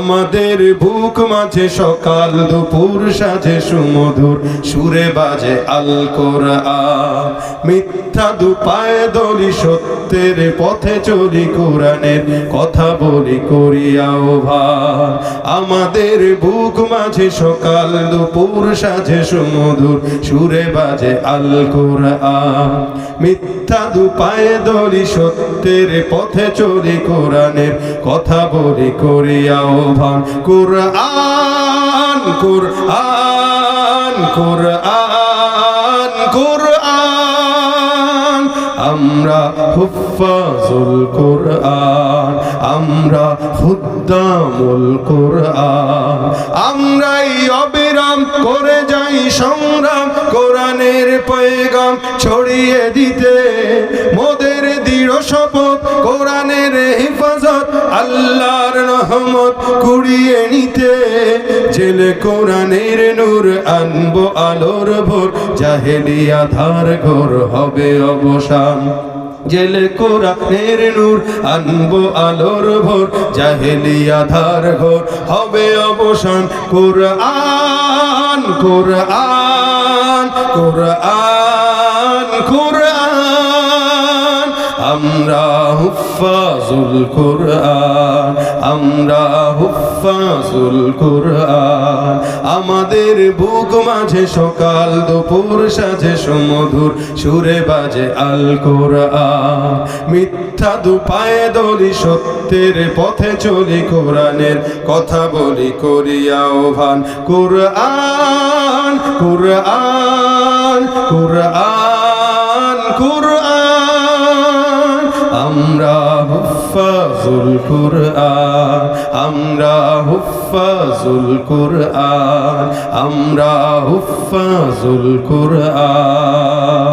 আমাদের বুক মাঝে সকাল দুপুর সাজে সুমধুর সুরে বাজে আল কোরআন। মিথ্যা দুপায়ে দলি সত্যের পথে চলি, কোরআনের কথা বলি করি আহ্বান। আমাদের বুক মাঝে সকাল দুপুর সাজে সুমধুর সুরে বাজে আল কোরআন। মিথ্যা দুপায়ে দলি সত্যের পথে চলি, কোরআনের কথা বলি করি আহ্বান। কুরআন কুরআন কুরআন কুরআন, আমরা হুফাজুল কুরআন, আমরা খুদ্দামুল কুরআন। আমরাই অবিরাম করে যাই সংগ্রাম, কোরআনের পয়গাম ছড়িয়ে দিতে। মোদের দৃঢ় শপথ কোরআনের হিফাজত, আল্লাহর রহমত কুড়িয়ে নিতে। জেলে কোরআনের নূর আনবো আলোর ভোর, জাহেলিয়া ধার ঘোর হবে অবসান। জেলে কোরআনের নূর আনবো আলোর ভোর, জাহেলিয়া ধার ঘোর হবে অবসান। কোরআন কোরআন কোরআন কোরআন, আমরা হুফাজুল কোরআন, আমরা হুফাজুল কোরআন। আমাদের বুক মাঝে সকাল দুপুর সাজে সুমধুর সুরে বাজে আল কোরআন। মিথ্যা দুপায়ে দলি সত্যের পথে চলি, কোরআনের কথা বলি করি আহ্বান। কোরআন কোরআন কোরআন কোরআন, আমরা হুফাজুল কোরআন, আমরা হুফাজুল কোরআন, আমরা হুফাজুল কোরআন।